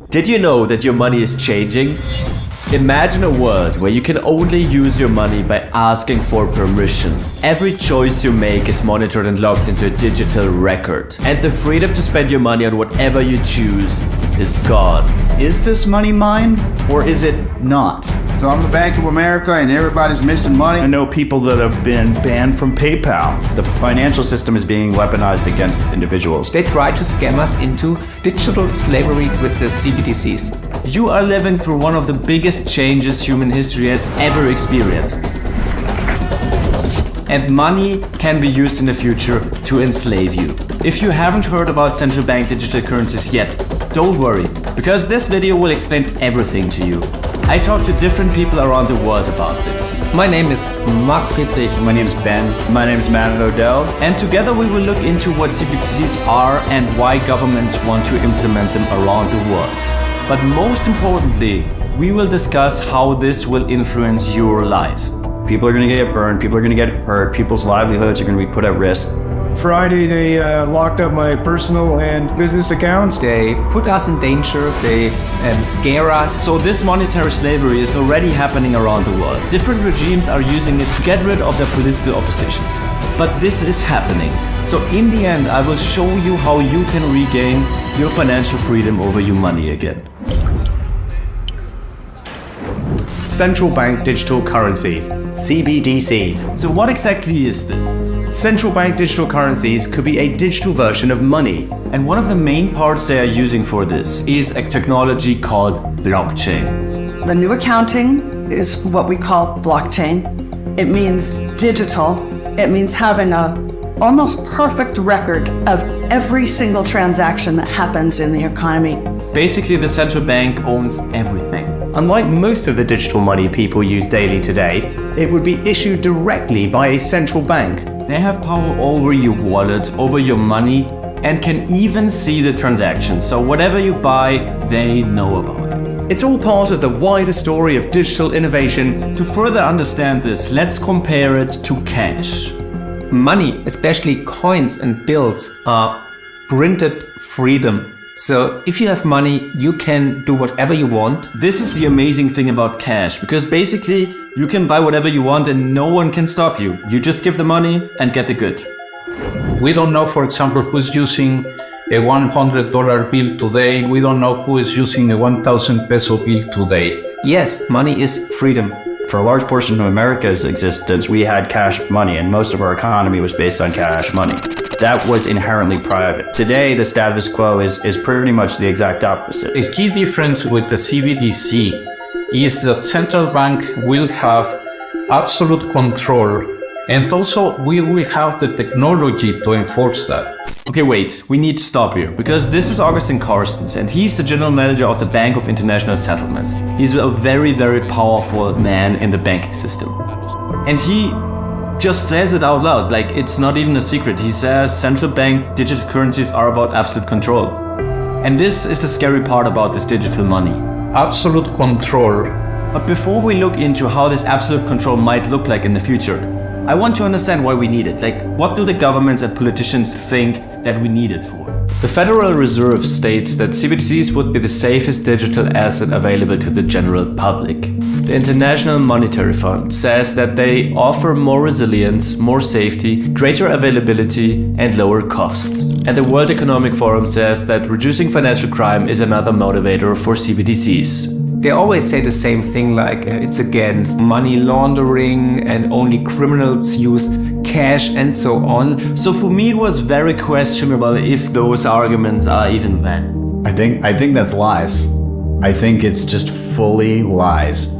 Did you know that your money is changing? Imagine a world where you can only use your money by asking for permission. Every choice you make is monitored and logged into a digital record. And the freedom to spend your money on whatever you choose is gone. Is this money mine or is it not? So I'm the Bank of America and everybody's missing money. I know people that have been banned from PayPal. The financial system is being weaponized against individuals. They try to scam us into digital slavery with the CBDCs. You are living through one of the biggest changes human history has ever experienced. And money can be used in the future to enslave you. If you haven't heard about central bank digital currencies yet, don't worry, because this video will explain everything to you. I talked to different people around the world about this. My name is Mark Friedrich. My name is Ben. My name is Matt Odell. And together we will look into what CBDCs are and why governments want to implement them around the world. But most importantly, we will discuss how this will influence your life. People are going to get burned. People are going to get hurt. People's livelihoods are going to be put at risk. Friday, they locked up my personal and business accounts. They put us in danger. They scare us. So this monetary slavery is already happening around the world. Different regimes are using it to get rid of their political oppositions. But this is happening. So in the end, I will show you how you can regain your financial freedom over your money again. Central bank digital currencies, CBDCs. So what exactly is this? Central bank digital currencies could be a digital version of money. And one of the main parts they are using for this is a technology called blockchain. The new accounting is what we call blockchain. It means digital. It means having a almost perfect record of every single transaction that happens in the economy. Basically, the central bank owns everything. Unlike most of the digital money people use daily today, it would be issued directly by a central bank. They have power over your wallet, over your money, and can even see the transactions. So whatever you buy, they know about it. It's all part of the wider story of digital innovation. To further understand this, let's compare it to cash. Money, especially coins and bills, are printed freedom. So if you have money, you can do whatever you want. This is the amazing thing about cash, because basically you can buy whatever you want and no one can stop you. You just give the money and get the good. We don't know, for example, who's using a $100 bill today. We don't know who is using a 1,000 peso bill today. Yes, money is freedom. For a large portion of America's existence, we had cash money, and most of our economy was based on cash money. That was inherently private. Today, the status quo is pretty much the exact opposite. A key difference with the CBDC is that central bank will have absolute control, and also we will have the technology to enforce that. Okay, wait, we need to stop here, because this is Augustin Carstens, and he's the general manager of the Bank of International Settlements. He's a very, very powerful man in the banking system. And he just says it out loud, like it's not even a secret. He says central bank digital currencies are about absolute control. And this is the scary part about this digital money. Absolute control. But before we look into how this absolute control might look like in the future, I want to understand why we need it. Like, what do the governments and politicians think that we need it for? The Federal Reserve states that CBDCs would be the safest digital asset available to the general public. The International Monetary Fund says that they offer more resilience, more safety, greater availability, and lower costs. And the World Economic Forum says that reducing financial crime is another motivator for CBDCs. They always say the same thing, like it's against money laundering and only criminals use cash and so on. So for me, it was very questionable if those arguments are even valid. I think that's lies. I think it's just fully lies.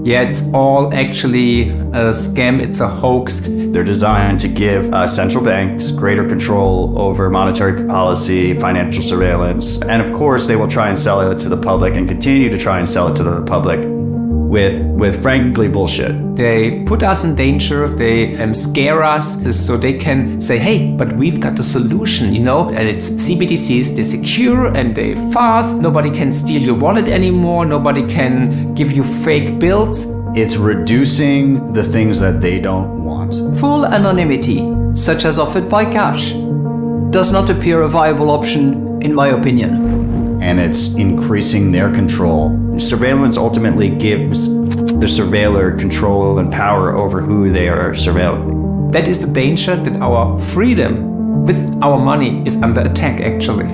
Yeah, it's all actually a scam, it's a hoax. They're designed to give central banks greater control over monetary policy, financial surveillance, and of course they will try and sell it to the public and continue to try and sell it to the public with frankly bullshit. They put us in danger, they scare us so they can say, hey, but we've got the solution, you know, and it's CBDCs, they're secure and they're fast, nobody can steal your wallet anymore, nobody can give you fake bills. It's reducing the things that they don't want. Full anonymity, such as offered by cash, does not appear a viable option, in my opinion. and it's increasing their control. Surveillance ultimately gives the surveiller control and power over who they are surveilling. That is the danger, that our freedom with our money is under attack, actually.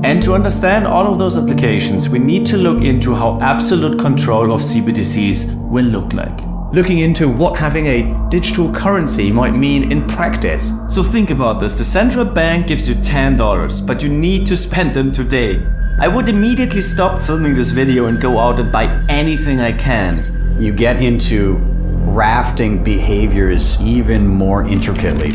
And to understand all of those applications, we need to look into how absolute control of CBDCs will look like. Looking into what having a digital currency might mean in practice. So think about this. The central bank gives you $10, but you need to spend them today. I would immediately stop filming this video and go out and buy anything I can. You get into crafting behaviors even more intricately.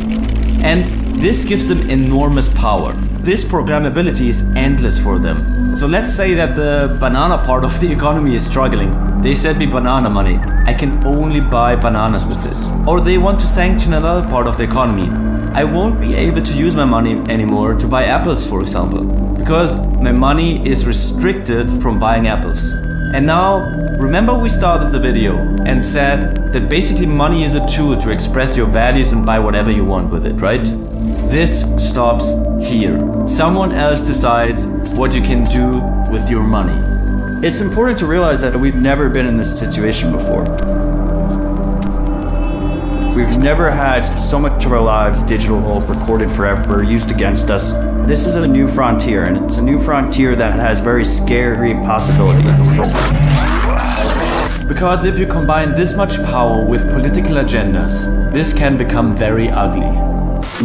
And this gives them enormous power. This programmability is endless for them. So let's say that the banana part of the economy is struggling. They send me banana money. I can only buy bananas with this. Or they want to sanction another part of the economy. I won't be able to use my money anymore to buy apples, for example, because my money is restricted from buying apples. And now, remember we started the video and said that basically money is a tool to express your values and buy whatever you want with it, right? This stops here. Someone else decides what you can do with your money. It's important to realize that we've never been in this situation before. We've never had so much of our lives digital, recorded forever, used against us. This is a new frontier, and it's a new frontier that has very scary possibilities. Because if you combine this much power with political agendas, this can become very ugly.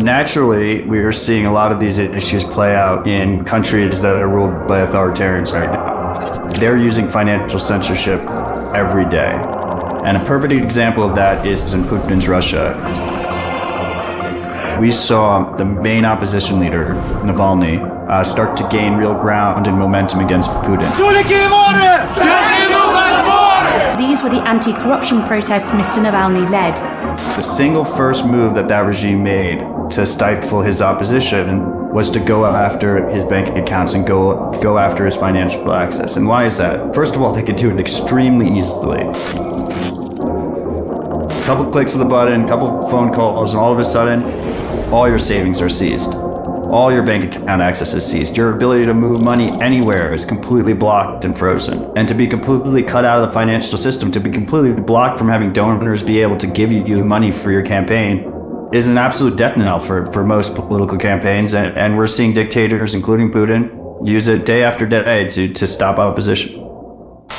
Naturally, we are seeing a lot of these issues play out in countries that are ruled by authoritarians right now. They're using financial censorship every day. And a perfect example of that is in Putin's Russia. We saw the main opposition leader, Navalny, start to gain real ground and momentum against Putin. These were the anti-corruption protests Mr. Navalny led. The single first move that regime made to stifle his opposition was to go after his bank accounts and go after his financial access. And why is that? First of all, they could do it extremely easily. A couple clicks of the button, a couple phone calls, and all of a sudden, all your savings are seized. All your bank account access is seized. Your ability to move money anywhere is completely blocked and frozen. And to be completely cut out of the financial system, to be completely blocked from having donors be able to give you money for your campaign, is an absolute death knell for most political campaigns. And we're seeing dictators, including Putin, use it day after day to stop opposition.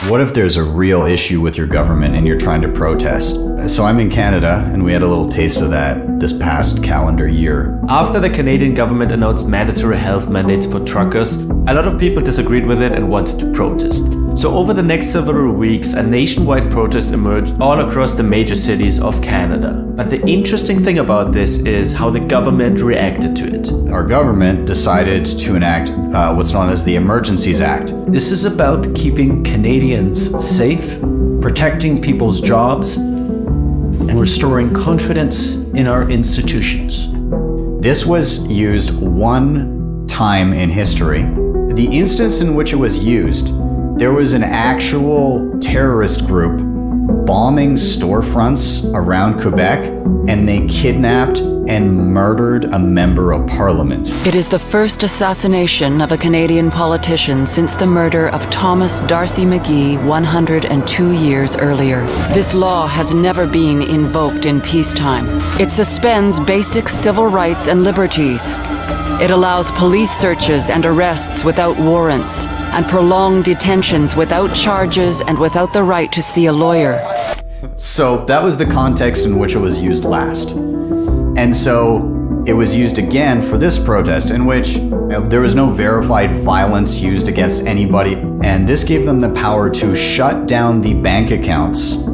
What if there's a real issue with your government and you're trying to protest? So I'm in Canada, and we had a little taste of that this past calendar year. After the Canadian government announced mandatory health mandates for truckers, a lot of people disagreed with it and wanted to protest. So over the next several weeks, a nationwide protest emerged all across the major cities of Canada. But the interesting thing about this is how the government reacted to it. Our government decided to enact what's known as the Emergencies Act. This is about keeping Canadians safe, protecting people's jobs, and restoring confidence in our institutions. This was used one time in history. The instance in which it was used, there was an actual terrorist group bombing storefronts around Quebec, and they kidnapped and murdered a member of parliament. It is the first assassination of a Canadian politician since the murder of Thomas D'Arcy McGee 102 years earlier. This law has never been invoked in peacetime. It suspends basic civil rights and liberties. It allows police searches and arrests without warrants, and prolonged detentions without charges and without the right to see a lawyer. So that was the context in which it was used last. And so it was used again for this protest, in which there was no verified violence used against anybody. And this gave them the power to shut down the bank accounts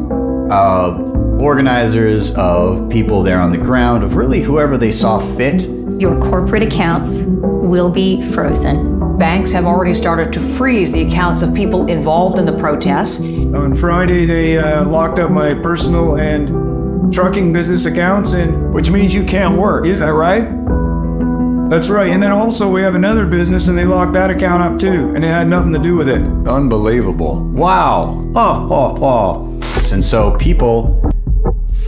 of organizers, of people there on the ground, of really whoever they saw fit. Your corporate accounts will be frozen. Banks have already started to freeze the accounts of people involved in the protests. On Friday, they locked up my personal and trucking business accounts, and which means you can't work. Is that right? That's right. And then also we have another business, and they locked that account up too, and it had nothing to do with it. Unbelievable. Wow. And so people,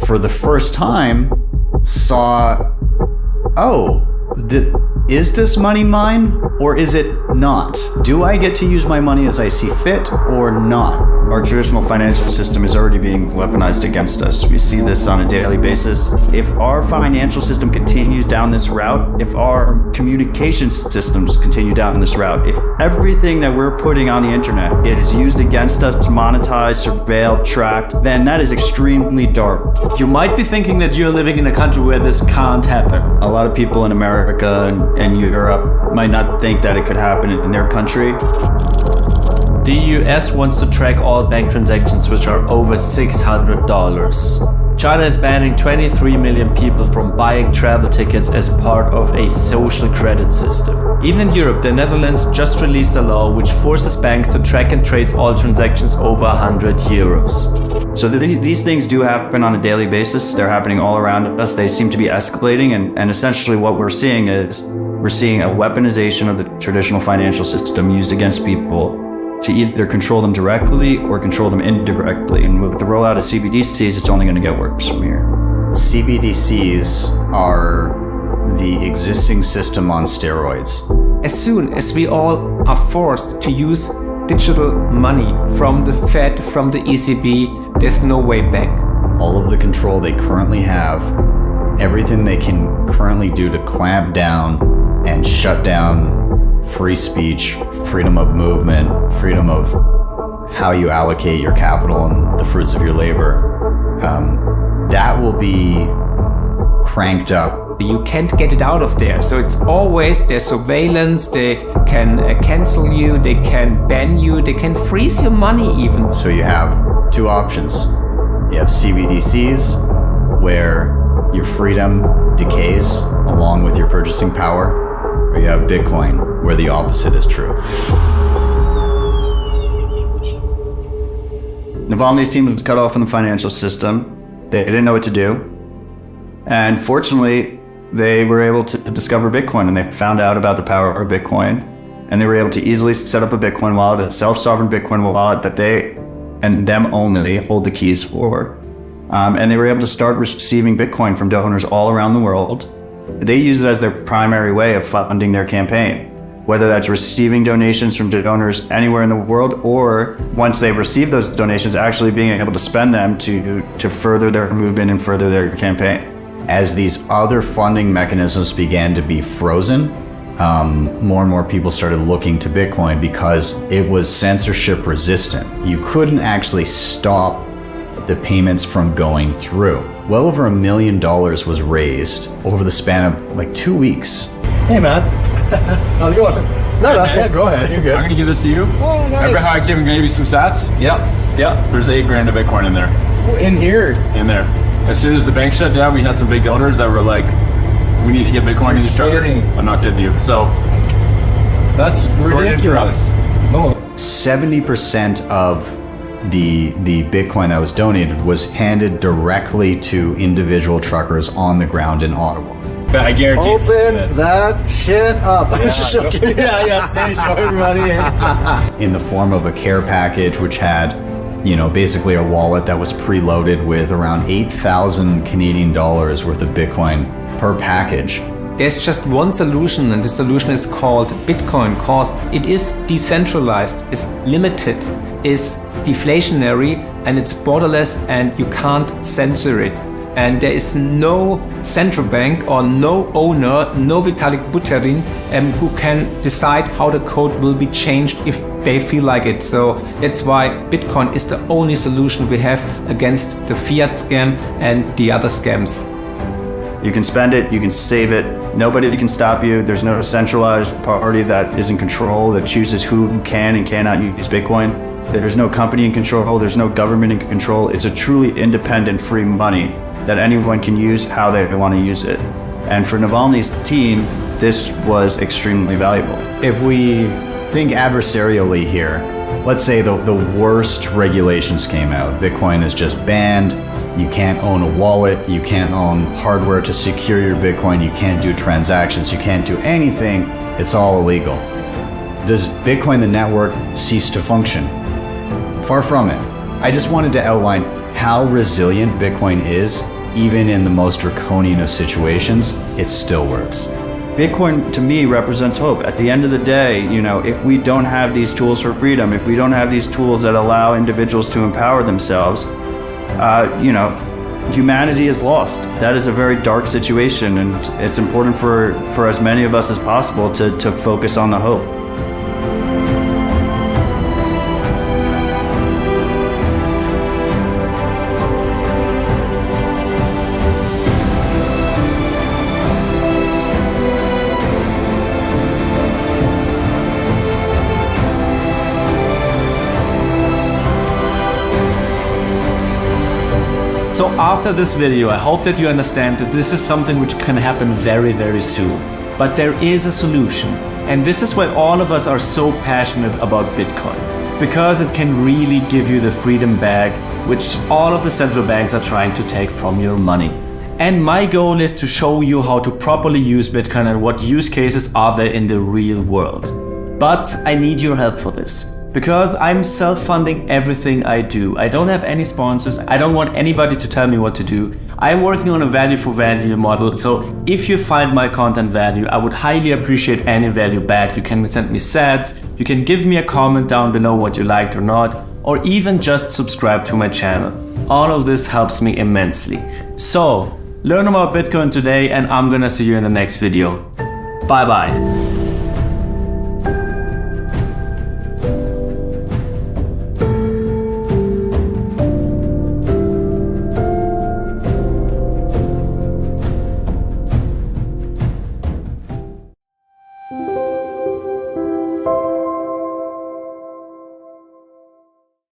for the first time, saw, oh, is this money mine or is it not? Do I get to use my money as I see fit or not? Our traditional financial system is already being weaponized against us. We see this on a daily basis. If our financial system continues down this route, if our communication systems continue down this route, if everything that we're putting on the internet is used against us to monetize, surveil, track, then that is extremely dark. You might be thinking that you're living in a country where this can't happen. A lot of people in America and Europe might not think that it could happen in their country. The US wants to track all bank transactions which are over $600. China is banning 23 million people from buying travel tickets as part of a social credit system. Even in Europe, the Netherlands just released a law which forces banks to track and trace all transactions over 100 euros. So these things do happen on a daily basis. They're happening all around us. They seem to be escalating, and essentially what we're seeing is we're seeing a weaponization of the traditional financial system used against people to either control them directly or control them indirectly. And with the rollout of CBDCs, it's only going to get worse from here. CBDCs are the existing system on steroids. As soon as we all are forced to use digital money from the Fed, from the ECB, there's no way back. All of the control they currently have, everything they can currently do to clamp down and shut down free speech, freedom of movement, freedom of how you allocate your capital and the fruits of your labor, that will be cranked up. You can't get it out of there. So it's always their surveillance, they can cancel you, they can ban you, they can freeze your money even. So you have two options. You have CBDCs, where your freedom decays along with your purchasing power, or you have Bitcoin, where the opposite is true. Navalny's team was cut off from the financial system. They didn't know what to do. And fortunately, they were able to discover Bitcoin, and they found out about the power of Bitcoin. And they were able to easily set up a Bitcoin wallet, a self-sovereign Bitcoin wallet that they and them only hold the keys for. And they were able to start receiving Bitcoin from donors all around the world. They use it as their primary way of funding their campaign, whether that's receiving donations from donors anywhere in the world, or once they receive those donations, actually being able to spend them to further their movement and further their campaign. As these other funding mechanisms began to be frozen, more and more people started looking to Bitcoin because it was censorship resistant. You couldn't actually stop the payments from going through. Well over $1 million was raised over the span of like 2 weeks. Hey man, how's it going? No, yeah, go ahead. You're good. I'm gonna give this to you. Oh, nice. Remember how I gave you some sats? Yep. There's $8,000 of Bitcoin in there. In here? In there. As soon as the bank shut down, we had some big donors that were like, we need to get Bitcoin in these truckers. I'm not kidding you. So that's ridiculous. No. 70% of the Bitcoin that was donated was handed directly to individual truckers on the ground in Ottawa. I guarantee. Open that shit up. Yeah, say so everybody. In the form of a care package, which had, basically a wallet that was preloaded with around 8,000 Canadian dollars worth of Bitcoin per package. There's just one solution, and the solution is called Bitcoin, because it is decentralized, is limited, is deflationary, and it's borderless, and you can't censor it. And there is no central bank or no owner, no Vitalik Buterin, who can decide how the code will be changed if they feel like it. So that's why Bitcoin is the only solution we have against the fiat scam and the other scams. You can spend it, you can save it, nobody can stop you. There's no centralized party that is in control that chooses who can and cannot use Bitcoin. There's no company in control, there's no government in control. It's a truly independent, free money that anyone can use how they want to use it. And for Navalny's team, this was extremely valuable. If we think adversarially here, let's say the worst regulations came out. Bitcoin is just banned. You can't own a wallet. You can't own hardware to secure your Bitcoin. You can't do transactions. You can't do anything. It's all illegal. Does Bitcoin, the network, cease to function? Far from it. I just wanted to outline how resilient Bitcoin is. Even in the most draconian of situations, it still works. Bitcoin to me represents hope. At the end of the day, if we don't have these tools for freedom, if we don't have these tools that allow individuals to empower themselves, humanity is lost. That is a very dark situation, and it's important for as many of us as possible to focus on the hope. So after this video, I hope that you understand that this is something which can happen very, very soon. But there is a solution. And this is why all of us are so passionate about Bitcoin. Because it can really give you the freedom back, which all of the central banks are trying to take from your money. And my goal is to show you how to properly use Bitcoin and what use cases are there in the real world. But I need your help for this. Because I'm self-funding everything I do. I don't have any sponsors. I don't want anybody to tell me what to do. I'm working on a value for value model. So if you find my content value, I would highly appreciate any value back. You can send me sats. You can give me a comment down below what you liked or not, or even just subscribe to my channel. All of this helps me immensely. So learn about Bitcoin today, and I'm gonna see you in the next video. Bye bye.